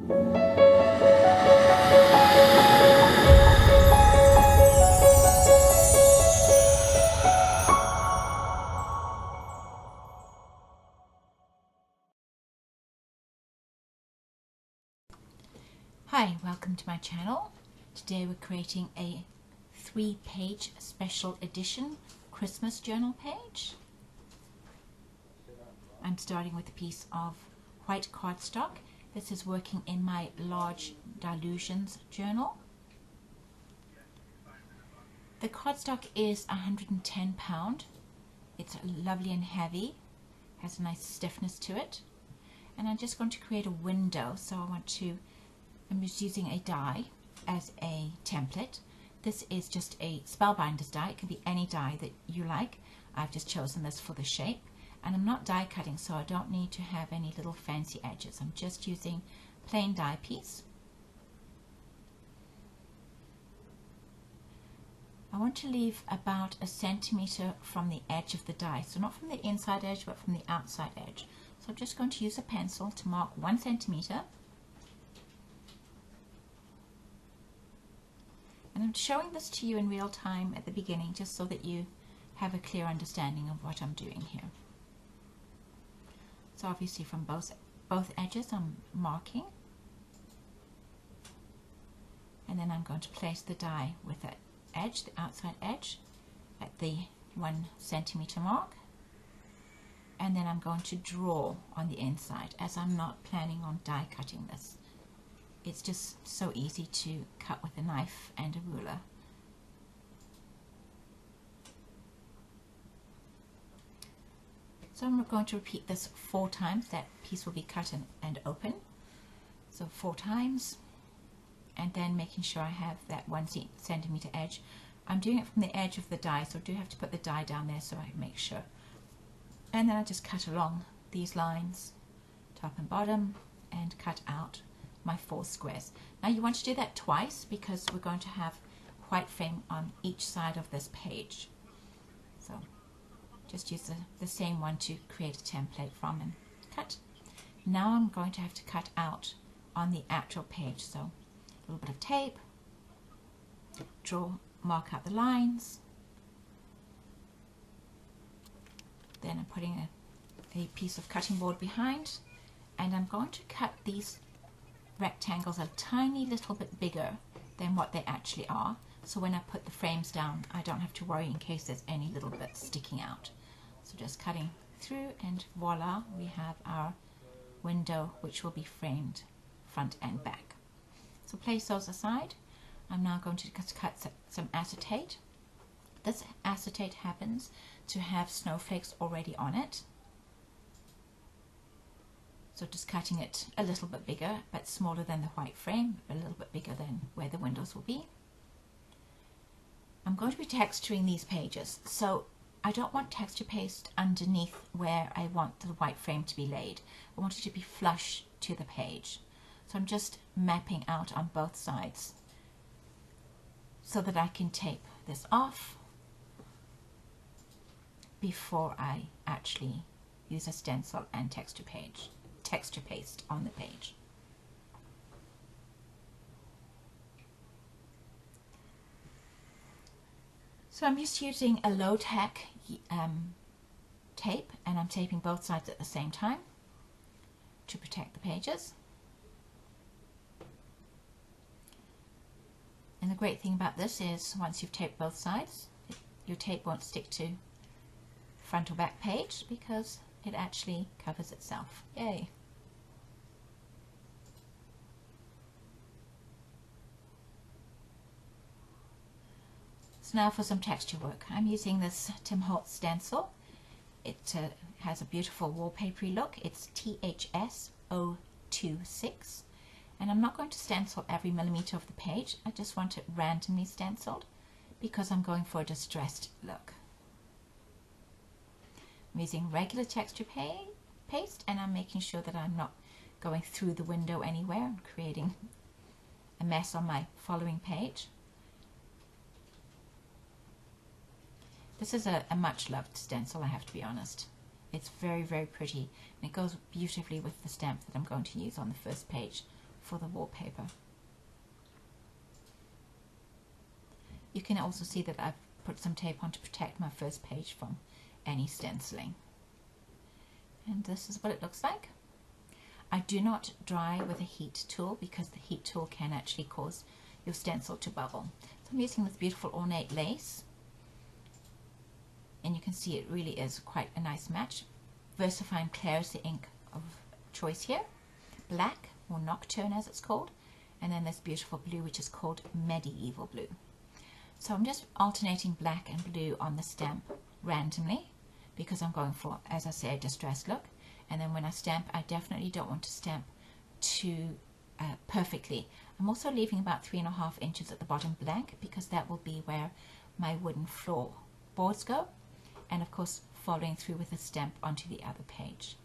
Hi, welcome to my channel. Today we're creating a 3-page special edition Christmas journal page. I'm starting with a piece of white cardstock. This is working in my large Dilutions journal. The cardstock is £110. It's lovely and heavy, has a nice stiffness to it. And I'm just going to create a window, so I'm just using a die as a template. This is just a Spellbinders die. It can be any die that you like. I've just chosen this for the shape. And I'm not die cutting, so I don't need to have any little fancy edges. I'm just using plain die piece. I want to leave about 1 centimeter from the edge of the die. So not from the inside edge, but from the outside edge. So I'm just going to use a pencil to mark 1 centimeter. And I'm showing this to you in real time at the beginning, just so that you have a clear understanding of what I'm doing here. So obviously from both edges I'm marking. And then I'm going to place the die with the edge, the outside edge, at the 1 centimeter mark. And then I'm going to draw on the inside, as I'm not planning on die cutting this. It's just so easy to cut with a knife and a ruler. So I'm going to repeat this 4 times. That piece will be cut and open. So 4 times. And then making sure I have that 1 centimeter edge. I'm doing it from the edge of the die, so I do have to put the die down there so I make sure. And then I just cut along these lines, top and bottom, and cut out my 4 squares. Now you want to do that twice, because we're going to have white frame on each side of this page. So just use the same one to create a template from and cut. Now I'm going to have to cut out on the actual page. So a little bit of tape, mark out the lines. Then I'm putting a piece of cutting board behind, and I'm going to cut these rectangles a tiny little bit bigger than what they actually are, so when I put the frames down I don't have to worry in case there's any little bits sticking out. So just cutting through, and voila, we have our window which will be framed front and back. So place those aside. I'm now going to cut some acetate. This acetate happens to have snowflakes already on it. So just cutting it a little bit bigger, but smaller than the white frame, a little bit bigger than where the windows will be. I'm going to be texturing these pages, so I don't want texture paste underneath where I want the white frame to be laid. I want it to be flush to the page. So I'm just mapping out on both sides so that I can tape this off before I actually use a stencil and texture paste on the page. So I'm just using a low-tack tape, and I'm taping both sides at the same time to protect the pages. And the great thing about this is once you've taped both sides, your tape won't stick to front or back page because it actually covers itself. Yay! So now for some texture work. I'm using this Tim Holtz stencil. It has a beautiful wallpapery look. It's THS 026. And I'm not going to stencil every millimeter of the page. I just want it randomly stenciled because I'm going for a distressed look. I'm using regular texture paste, and I'm making sure that I'm not going through the window anywhere and creating a mess on my following page. This is a much loved stencil, I have to be honest. It's very, very pretty, and it goes beautifully with the stamp that I'm going to use on the first page for the wallpaper. You can also see that I've put some tape on to protect my first page from any stenciling. And this is what it looks like. I do not dry with a heat tool because the heat tool can actually cause your stencil to bubble. So I'm using this beautiful ornate lace, and you can see it really is quite a nice match. VersaFine Clair is the ink of choice here. Black, or Nocturne as it's called, and then this beautiful blue which is called Medieval Blue. So I'm just alternating black and blue on the stamp randomly because I'm going for, as I say, a distressed look. And then when I stamp, I definitely don't want to stamp too perfectly. I'm also leaving about 3.5 inches at the bottom blank because that will be where my wooden floor boards go, and of course following through with a stamp onto the other page.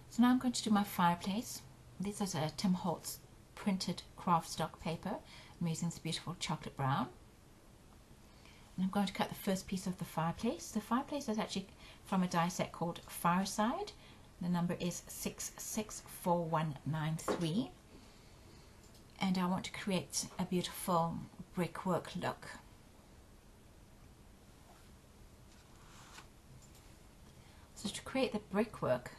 So now I'm going to do my fireplace. This is a Tim Holtz printed craft stock paper. I'm using this beautiful chocolate brown. And I'm going to cut the first piece of the fireplace. The fireplace is actually from a die set called Fireside. The number is 664193. And I want to create a beautiful brickwork look. So to create the brickwork,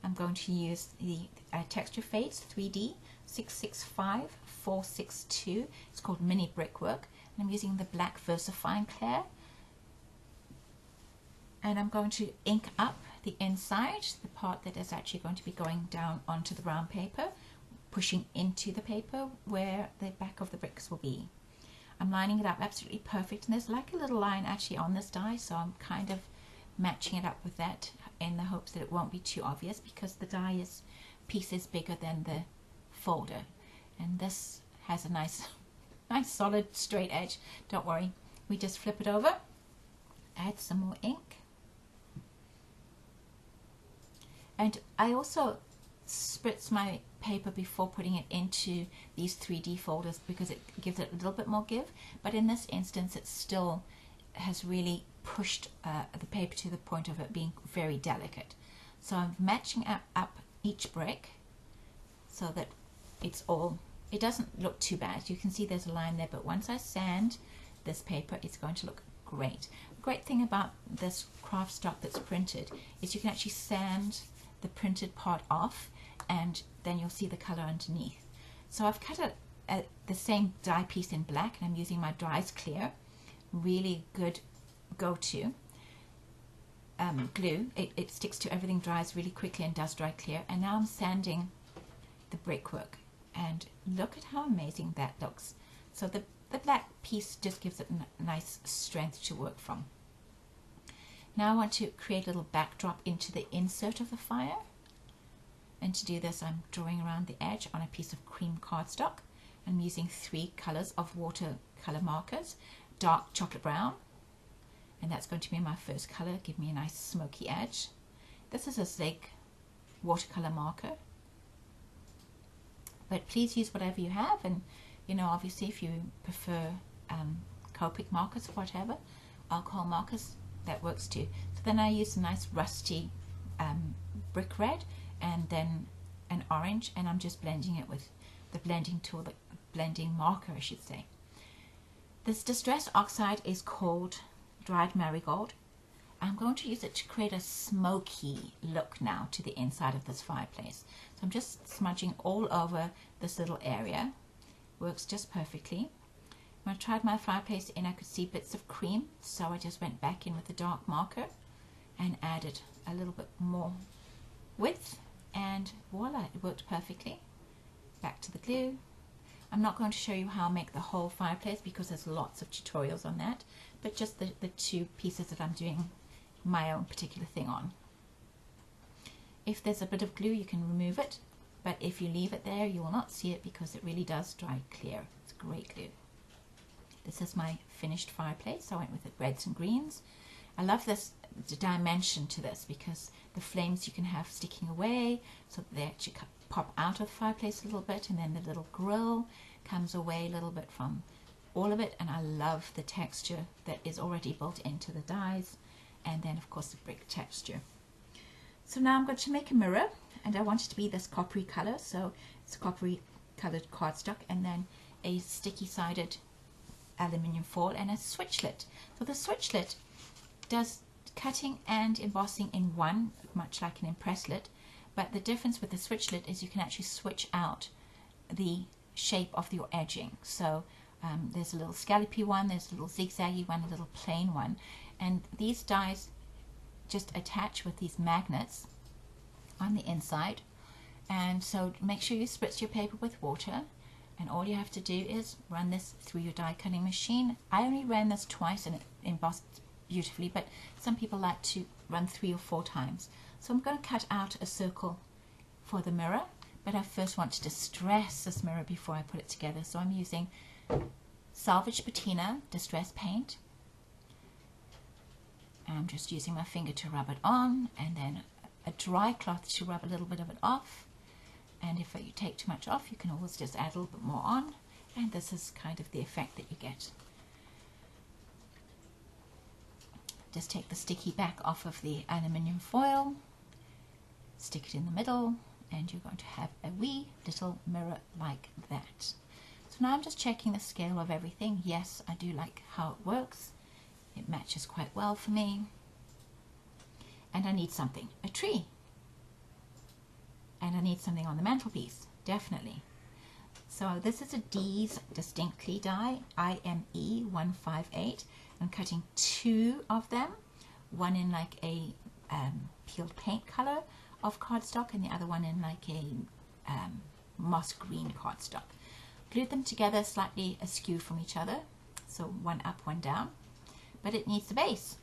I'm going to use the Texture Fades 3D 665462. It's called Mini Brickwork. And I'm using the black VersaFine Clair. And I'm going to ink up the inside, the part that is actually going to be going down onto the brown paper, pushing into the paper where the back of the bricks will be. I'm lining it up absolutely perfect, and there's like a little line actually on this die, so I'm kind of matching it up with that in the hopes that it won't be too obvious because the die piece is bigger than the folder, and this has a nice solid straight edge. Don't worry, we just flip it over, add some more ink, and I also spritz my paper before putting it into these 3D folders because it gives it a little bit more give, but in this instance it still has really pushed the paper to the point of it being very delicate. So I'm matching up each brick so that it doesn't look too bad. You can see there's a line there, but once I sand this paper, it's going to look great. The great thing about this craft stock that's printed is you can actually sand the printed part off, and then you'll see the color underneath. So I've cut the same die piece in black, and I'm using my Dries Clear, really good go-to glue. It sticks to everything, dries really quickly, and does dry clear. And now I'm sanding the brickwork, and look at how amazing that looks. So the black piece just gives it a nice strength to work from. Now I want to create a little backdrop into the insert of the fire, and to do this I'm drawing around the edge on a piece of cream cardstock. I'm using 3 colors of watercolor markers, dark chocolate brown, and that's going to be my first color, give me a nice smoky edge. This is a Zig watercolor marker, but please use whatever you have, and you know, obviously if you prefer Copic markers or whatever, alcohol markers, that works too. So then I use a nice rusty brick red and then an orange, and I'm just blending it with the blending tool, the blending marker I should say. This Distress Oxide is called Dried Marigold. I'm going to use it to create a smoky look now to the inside of this fireplace. So I'm just smudging all over this little area. Works just perfectly. When I tried my fireplace in, I could see bits of cream, so I just went back in with the dark marker and added a little bit more width, and voila, it worked perfectly. Back to the glue. I'm not going to show you how I make the whole fireplace because there's lots of tutorials on that, but just the 2 pieces that I'm doing my own particular thing on. If there's a bit of glue, you can remove it, but if you leave it there, you will not see it because it really does dry clear. It's great glue. This is my finished fireplace. I went with the reds and greens. I love this dimension to this because the flames you can have sticking away, so that they actually pop out of the fireplace a little bit, and then the little grill comes away a little bit from all of it, and I love the texture that is already built into the dies, and then of course the brick texture. So now I'm going to make a mirror, and I want it to be this coppery color, so it's coppery colored cardstock, and then a sticky sided aluminium foil and a switchlet. So the switchlet does cutting and embossing in one, much like an impresslet, but the difference with the switchlet is you can actually switch out the shape of your edging. So there's a little scallopy one, there's a little zigzaggy one, a little plain one, and these dies just attach with these magnets on the inside. And so make sure you spritz your paper with water, and all you have to do is run this through your die cutting machine. I only ran this twice and it embossed beautifully, but some people like to run 3 or 4 times. So I'm going to cut out a circle for the mirror, but I first want to distress this mirror before I put it together. So I'm using Salvage Patina Distress Paint. I'm just using my finger to rub it on, and then a dry cloth to rub a little bit of it off. And if you take too much off, you can always just add a little bit more on, and this is kind of the effect that you get. Just take the sticky back off of the aluminium foil, stick it in the middle, and you're going to have a wee little mirror like that. So now I'm just checking the scale of everything. Yes, I do like how it works. It matches quite well for me. And I need something, a tree. And I need something on the mantelpiece, definitely. So this is a D's Distinctly die, IME 158. I'm cutting 2 of them, one in like a peeled paint color of cardstock, and the other one in like a moss green cardstock. Glued them together slightly askew from each other, so one up, one down, but it needs the base.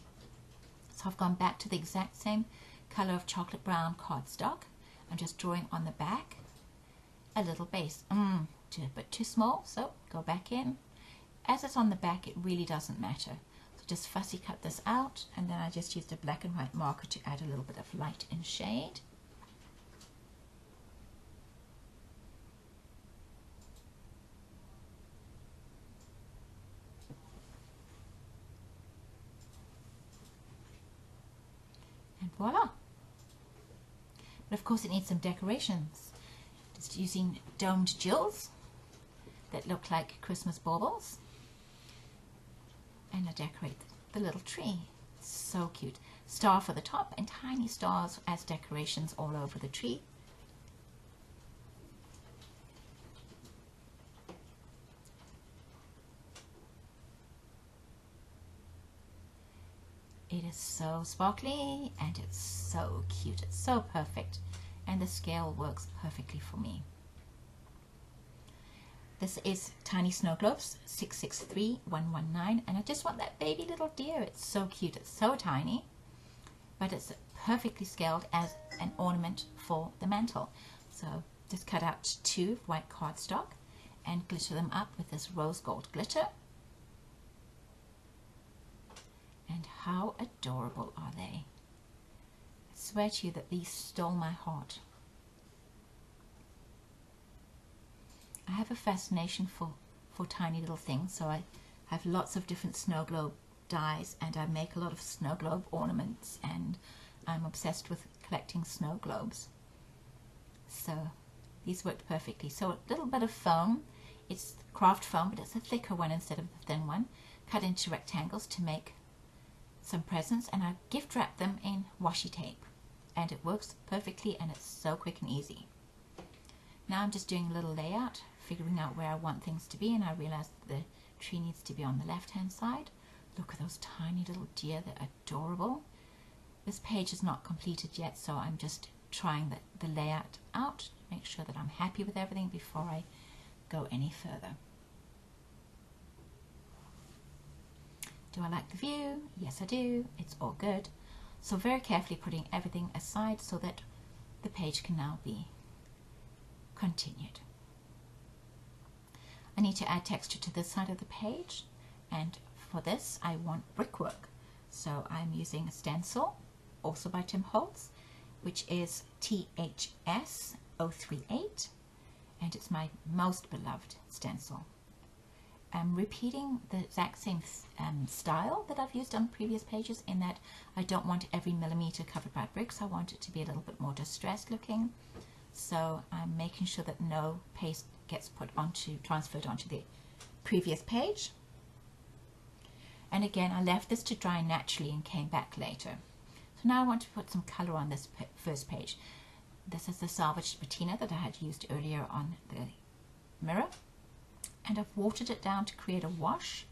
So I've gone back to the exact same color of chocolate brown cardstock. I'm just drawing on the back a little base, but too small, so go back in. As it's on the back, it really doesn't matter. So just fussy cut this out, and then I just used a black and white marker to add a little bit of light and shade. And voila! But of course it needs some decorations. Just using domed jewels that look like Christmas baubles. And I decorate the little tree. So cute. Star for the top and tiny stars as decorations all over the tree. It is so sparkly and it's so cute. It's so perfect, and the scale works perfectly for me. This is Tiny Snow Globes 663119, and I just want that baby little deer. It's so cute. It's so tiny, but it's perfectly scaled as an ornament for the mantle. So just cut out 2 white cardstock and glitter them up with this rose gold glitter. And how adorable are they? I swear to you that these stole my heart. I have a fascination for tiny little things, so I have lots of different snow globe dies, and I make a lot of snow globe ornaments, and I'm obsessed with collecting snow globes. So these worked perfectly. So a little bit of foam. It's craft foam, but it's a thicker one instead of the thin one, cut into rectangles to make some presents, and I gift wrap them in washi tape, and it works perfectly, and it's so quick and easy. Now I'm just doing a little layout, figuring out where I want things to be, and I realized the tree needs to be on the left hand side. Look at those tiny little deer, they're adorable. This page is not completed yet, so I'm just trying the layout out, make sure that I'm happy with everything before I go any further. Do I like the view? Yes, I do. It's all good. So very carefully putting everything aside so that the page can now be continued. I need to add texture to this side of the page, and for this I want Brickwork. So I'm using a stencil, also by Tim Holtz, which is THS 038, and it's my most beloved stencil. I'm repeating the exact same style that I've used on previous pages, in that I don't want every millimeter covered by bricks. I want it to be a little bit more distressed looking. so I'm making sure that no paste gets transferred onto the previous page. And again, I left this to dry naturally and came back later. So now I want to put some color on this first page. This is the salvaged patina that I had used earlier on the mirror, and I've watered it down to create a wash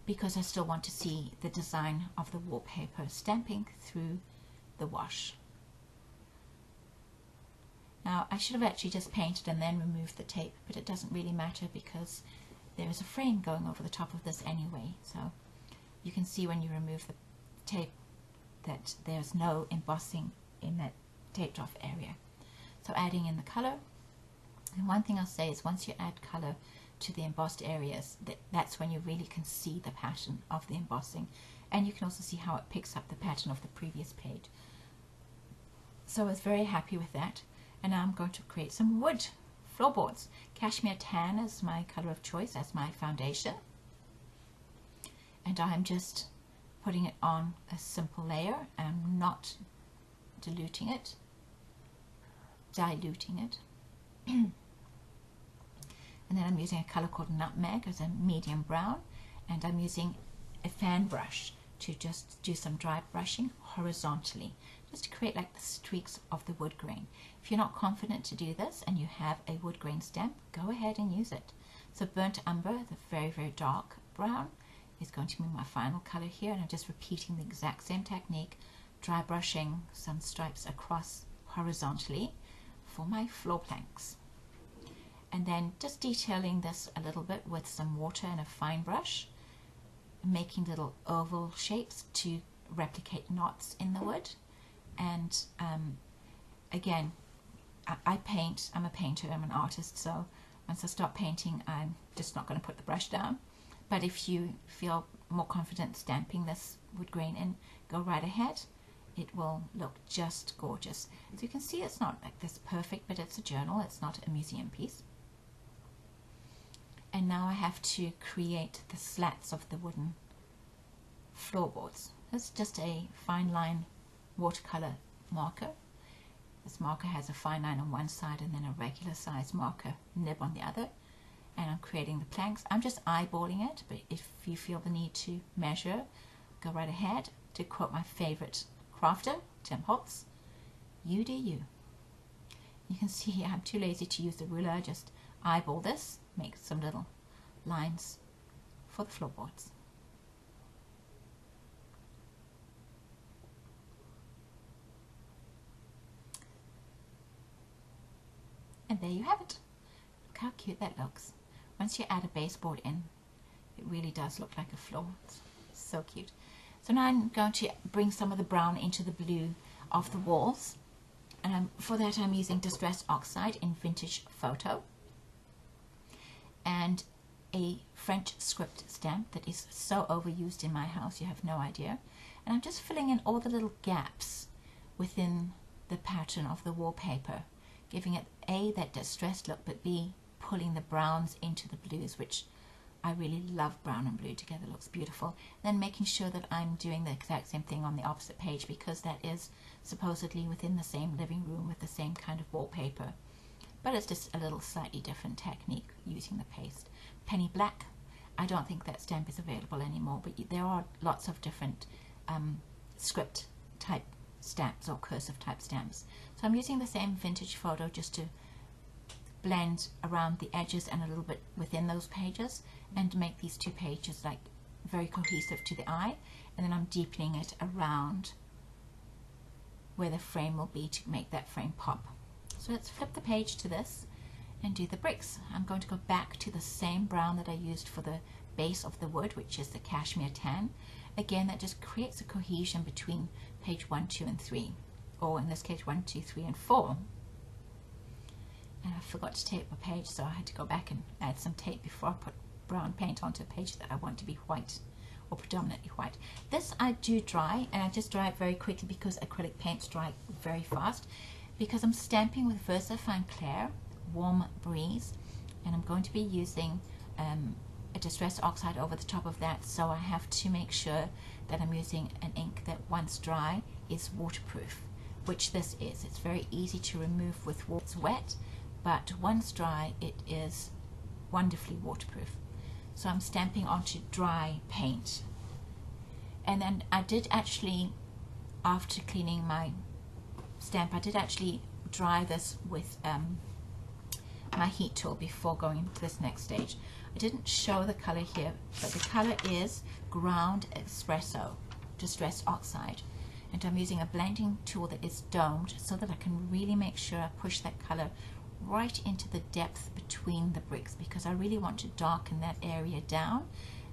because I still want to see the design of the wallpaper stamping through the wash. Now I should have actually just painted and then removed the tape, but it doesn't really matter because there is a frame going over the top of this anyway, so you can see when you remove the tape that there's no embossing in that taped off area. So adding in the color, and one thing I'll say is once you add color to the embossed areas, that's when you really can see the pattern of the embossing, and you can also see how it picks up the pattern of the previous page. So I was very happy with that, and now I'm going to create some wood floorboards. Cashmere tan is my color of choice as my foundation, and I'm just putting it on a simple layer and not diluting it, diluting it. And then I'm using a color called nutmeg as a medium brown, and I'm using a fan brush to just do some dry brushing horizontally, just to create like the streaks of the wood grain. If you're not confident to do this and you have a wood grain stamp, go ahead and use it. So burnt umber, the very, very dark brown, is going to be my final color here, and I'm just repeating the exact same technique, dry brushing some stripes across horizontally for my floor planks. And then just detailing this a little bit with some water and a fine brush, making little oval shapes to replicate knots in the wood. And again, I paint, I'm a painter, I'm an artist, so once I start painting, I'm just not going to put the brush down. But if you feel more confident stamping this wood grain in, go right ahead. It will look just gorgeous. So you can see it's not like this perfect, but it's a journal, it's not a museum piece. And now I have to create the slats of the wooden floorboards. It's just a fine line watercolor marker. This marker has a fine line on one side and then a regular size marker nib on the other. And I'm creating the planks. I'm just eyeballing it, but if you feel the need to measure, go right ahead. To quote my favorite crafter, Tim Holtz, you do you. You can see here I'm too lazy to use the ruler. I just eyeball this, make some little lines for the floorboards. And there you have it. Look how cute that looks. Once you add a baseboard in, it really does look like a floor. It's so cute. So now I'm going to bring some of the brown into the blue of the walls. And for that I'm using Distress Oxide in Vintage Photo. And a French script stamp that is so overused in my house, you have no idea. And I'm just filling in all the little gaps within the pattern of the wallpaper, giving it A, that distressed look, but B, pulling the browns into the blues, which I really love. Brown and blue together looks beautiful. Then making sure that I'm doing the exact same thing on the opposite page, because that is supposedly within the same living room with the same kind of wallpaper. But it's just a little slightly different technique using the paste. Penny Black, I don't think that stamp is available anymore, but there are lots of different script type stamps or cursive type stamps. So I'm using the same Vintage Photo just to blend around the edges and a little bit within those pages and make these two pages like very cohesive to the eye, and then I'm deepening it around where the frame will be to make that frame pop. So let's flip the page to this and do the bricks. I'm going to go back to the same brown that I used for the base of the wood, which is the cashmere tan. Again, that just creates a cohesion between page 1, 2 and 3, or in this case 1, 2, 3 and 4. And I forgot to tape my page, so I had to go back and add some tape before I put brown paint onto a page that I want to be white or predominantly white. This I do dry, and I just dry it very quickly because acrylic paints dry very fast, because I'm stamping with VersaFine Clair Warm Breeze, and I'm going to be using a Distress Oxide over the top of that, so I have to make sure that I'm using an ink that once dry is waterproof. which this is. It's very easy to remove with water. It's wet, but once dry, it is wonderfully waterproof. So I'm stamping onto dry paint. And then I did actually, after cleaning my stamp, I did actually dry this with my heat tool before going to this next stage. I didn't show the color here, but the color is ground espresso, distressed oxide. And I'm using a blending tool that is domed so that I can really make sure I push that color right into the depth between the bricks, because I really want to darken that area down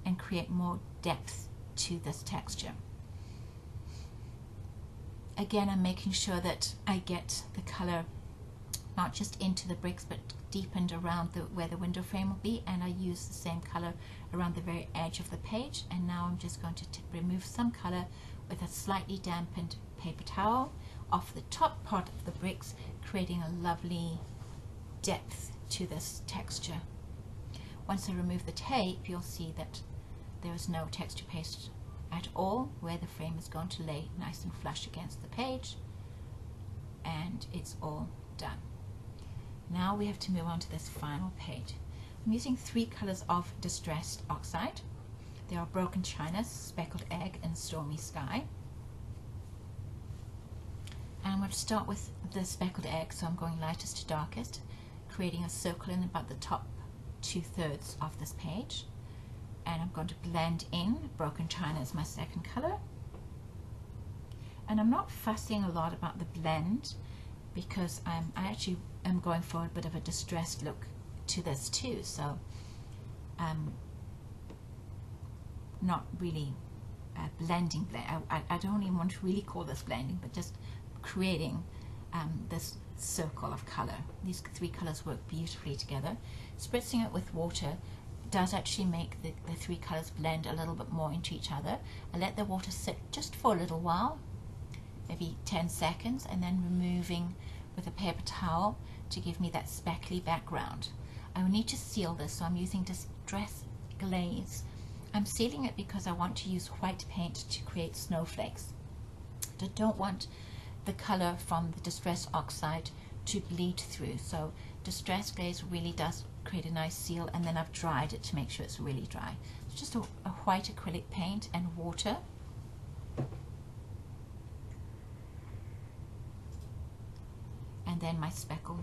and create more depth to this texture. Again, I'm making sure that I get the color not just into the bricks but deepened around where the window frame will be, and I use the same color around the very edge of the page. And now I'm just going to remove some color with a slightly dampened paper towel off the top part of the bricks, creating a lovely depth to this texture. Once I remove the tape, you'll see that there is no texture paste at all where the frame is going to lay nice and flush against the page, and it's all done. Now we have to move on to this final page. I'm using 3 colors of distressed oxide. They are Broken China, Speckled Egg, and Stormy Sky. And I'm going to start with the Speckled Egg, so I'm going lightest to darkest, creating a circle in about the top 2/3 of this page. And I'm going to blend in Broken China as my second color. And I'm not fussing a lot about the blend, because I actually am going for a bit of a distressed look to this too, so not really blending. I don't even want to really call this blending, but just creating this circle of color. These 3 colors work beautifully together. Spritzing it with water does actually make the 3 colors blend a little bit more into each other. I let the water sit just for a little while, maybe 10 seconds, and then removing with a paper towel to give me that speckly background. I will need to seal this, so I'm using Distress Glaze. I'm sealing it because I want to use white paint to create snowflakes. I don't want the color from the Distress Oxide to bleed through, so Distress Glaze really does create a nice seal, and then I've dried it to make sure it's really dry. It's just a white acrylic paint and water. And then my speckling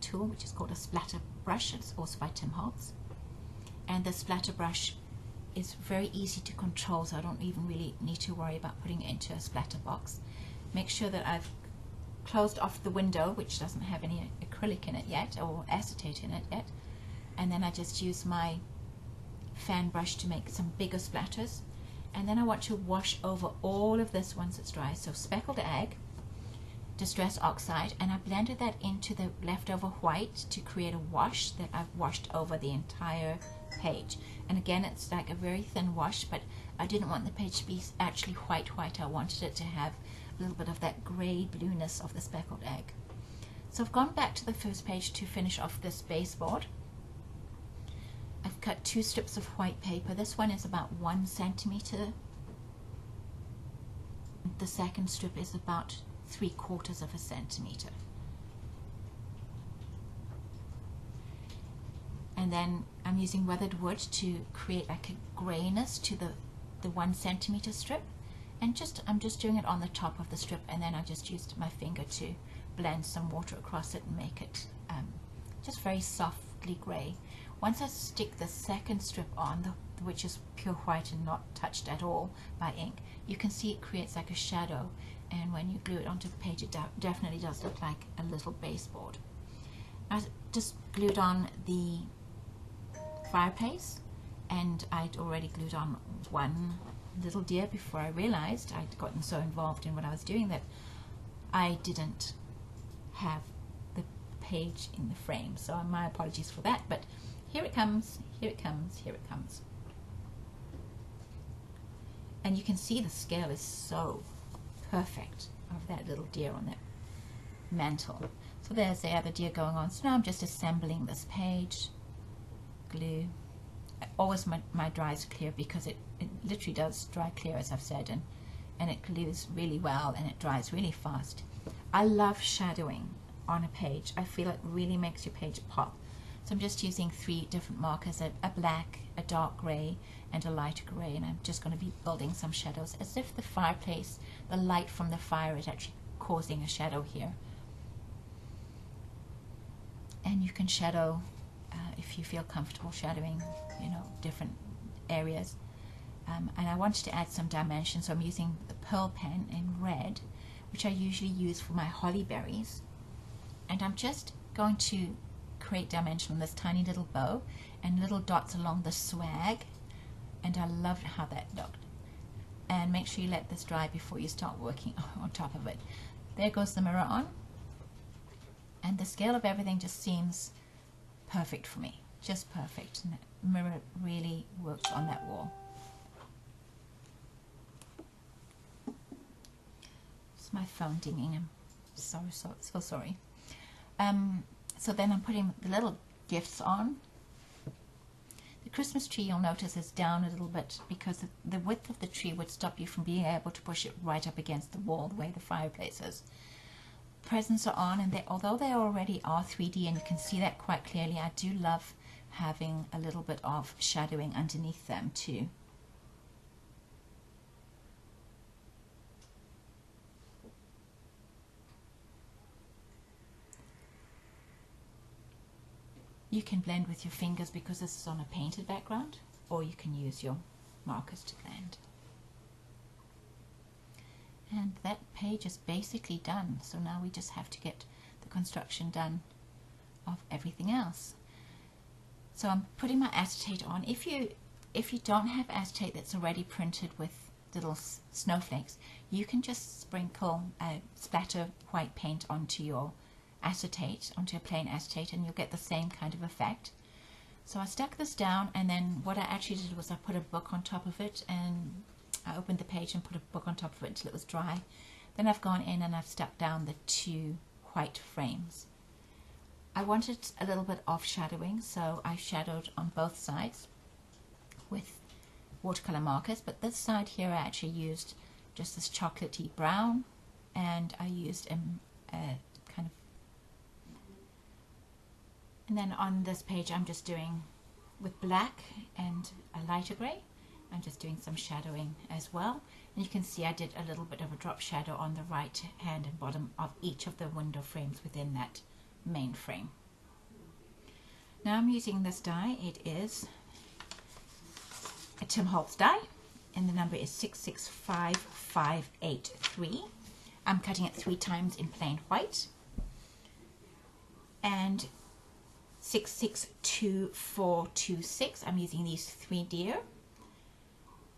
tool, which is called a splatter brush. It's also by Tim Holtz. And the splatter brush is very easy to control, so I don't even really need to worry about putting it into a splatter box. Make sure that I've closed off the window, which doesn't have any acrylic in it yet, or acetate in it yet. And then I just use my fan brush to make some bigger splatters. And then I want to wash over all of this once it's dry. So Speckled Egg, Distress Oxide, and I blended that into the leftover white to create a wash that I've washed over the entire page. And again, it's like a very thin wash, but I didn't want the page to be actually white. I wanted it to have a little bit of that grey blueness of the Speckled Egg. So I've gone back to the first page to finish off this baseboard. I've cut 2 strips of white paper. This one is about 1 centimeter. The second strip is about 3/4 of a centimeter. And then I'm using weathered wood to create like a grayness to the 1 centimeter strip. And I'm just doing it on the top of the strip, and then I just used my finger to blend some water across it and make it just very softly grey. Once I stick the second strip on, which is pure white and not touched at all by ink, you can see it creates like a shadow, and when you glue it onto the page, it definitely does look like a little baseboard. I just glued on the fireplace, and I'd already glued on one little deer before I realized I'd gotten so involved in what I was doing that I didn't have the page in the frame. So my apologies for that, but here it comes, here it comes, here it comes. And you can see the scale is so perfect of that little deer on that mantle. So there's the other deer going on. So now I'm just assembling this page. Glue. Always my dries clear, because it literally does dry clear, as I've said, and it glues really well and it dries really fast. I love shadowing on a page. I feel it really makes your page pop. So I'm just using 3 different markers, a black, a dark grey and a light grey, and I'm just going to be building some shadows as if the fireplace, the light from the fire is actually causing a shadow here. And you can shadow if you feel comfortable shadowing, you know, different areas. And I wanted to add some dimension, so I'm using the pearl pen in red, which I usually use for my holly berries. And I'm just going to create dimension on this tiny little bow and little dots along the swag. And I loved how that looked. And make sure you let this dry before you start working on top of it. There goes the mirror on. And the scale of everything just seems perfect for me. Just perfect. And the mirror really works on that wall. It's my phone dinging. I'm so sorry. So then I'm putting the little gifts on. The Christmas tree, you'll notice, is down a little bit because the width of the tree would stop you from being able to push it right up against the wall the way the fireplace is. Presents are on, and although they already are 3D and you can see that quite clearly, I do love having a little bit of shadowing underneath them too. You can blend with your fingers because this is on a painted background, or you can use your markers to blend. And that page is basically done, so now we just have to get the construction done of everything else. So I'm putting my acetate on. If you don't have acetate that's already printed with little snowflakes, you can just sprinkle a splatter white paint onto your acetate, onto a plain acetate, and you'll get the same kind of effect. So I stuck this down, and then what I actually did was I put a book on top of it, and I opened the page and put a book on top of it until it was dry. Then I've gone in and I've stuck down the 2 white frames. I wanted a little bit of shadowing, so I shadowed on both sides with watercolor markers, but this side here I actually used just this chocolatey brown, and I used a kind of, and then on this page I'm just doing with black and a lighter grey. I'm just doing some shadowing as well, and you can see I did a little bit of a drop shadow on the right hand and bottom of each of the window frames within that main frame. Now I'm using this die. It is a Tim Holtz die, and the number is 665583. I'm cutting it 3 times in plain white, and 662426. I'm using these 3 deer,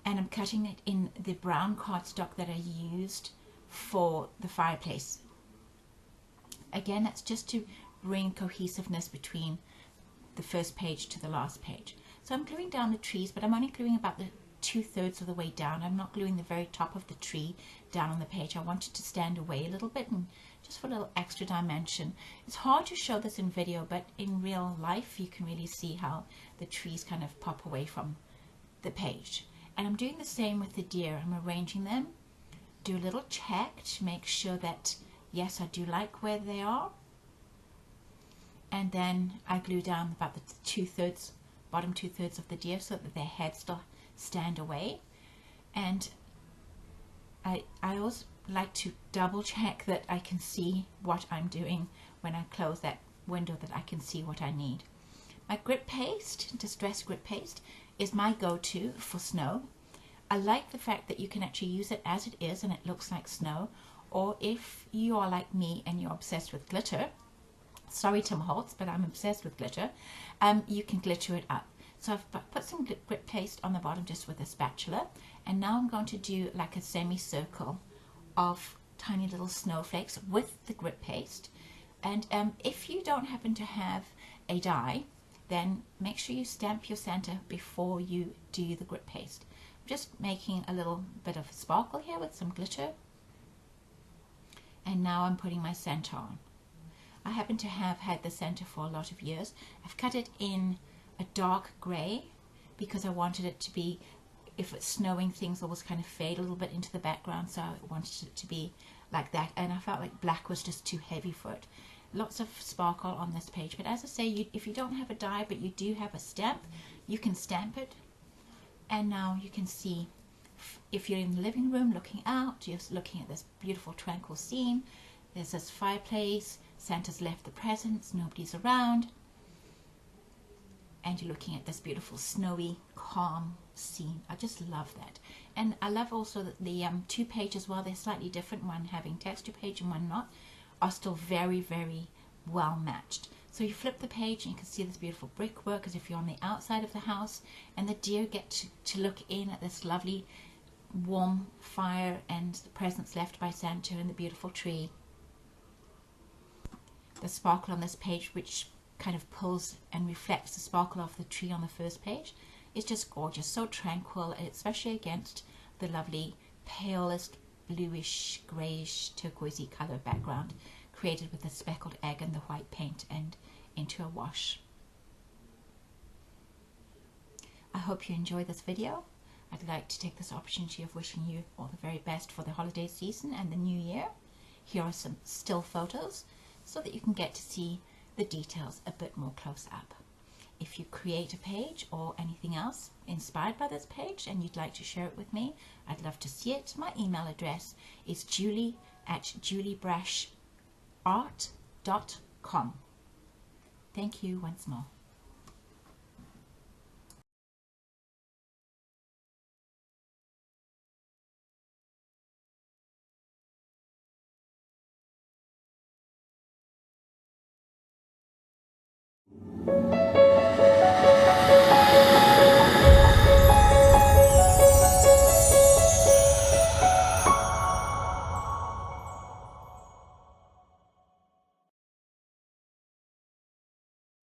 and I'm cutting it in the brown cardstock that I used for the fireplace. Again, that's just to bring cohesiveness between the first page to the last page. So I'm gluing down the trees, but I'm only gluing about the 2/3 of the way down. I'm not gluing the very top of the tree down on the page. I want it to stand away a little bit, and just for a little extra dimension. It's hard to show this in video, but in real life you can really see how the trees kind of pop away from the page. And I'm doing the same with the deer. I'm arranging them, do a little check to make sure that yes, I do like where they are, and then I glue down about the 2/3, bottom 2/3 of the deer so that their heads still stand away. And I always like to double check that I can see what I'm doing when I close that window, that I can see what I need. My grit paste, distress grit paste, is my go-to for snow. I like the fact that you can actually use it as it is and it looks like snow, or if you are like me and you're obsessed with glitter, sorry Tim Holtz, but I'm obsessed with glitter, you can glitter it up. So I've put some grit paste on the bottom just with a spatula, and now I'm going to do like a semicircle of tiny little snowflakes with the grit paste. And if you don't happen to have a die, then make sure you stamp your center before you do the grit paste. I'm just making a little bit of a sparkle here with some glitter, and now I'm putting my center on. I happen to have had the center for a lot of years. I've cut it in a dark gray because I wanted it to be if it's snowing, things always kind of fade a little bit into the background, so I wanted it to be like that, and I felt like black was just too heavy for it. Lots of sparkle on this page, but as I say, if you don't have a die but you do have a stamp, you can stamp it. And now you can see, if you're in the living room looking out, just looking at this beautiful tranquil scene. There's this fireplace, Santa's left the presents, nobody's around, and you're looking at this beautiful snowy calm scene. I just love that. And I love also that the two pages, while they're slightly different, one having texture page and one not, are still very, very well matched. So you flip the page and you can see this beautiful brickwork as if you're on the outside of the house, and the deer get to look in at this lovely warm fire and the presents left by Santa and the beautiful tree. The sparkle on this page, which kind of pulls and reflects the sparkle of the tree on the first page, is just gorgeous, so tranquil, especially against the lovely palest bluish greyish turquoisey color background created with the speckled egg and the white paint and into a wash. I hope you enjoyed this video. I'd like to take this opportunity of wishing you all the very best for the holiday season and the new year. Here are some still photos so that you can get to see the details a bit more close up. If you create a page or anything else inspired by this page and you'd like to share it with me, I'd love to see it. My email address is julie@juliebrashart.com. Thank you once more.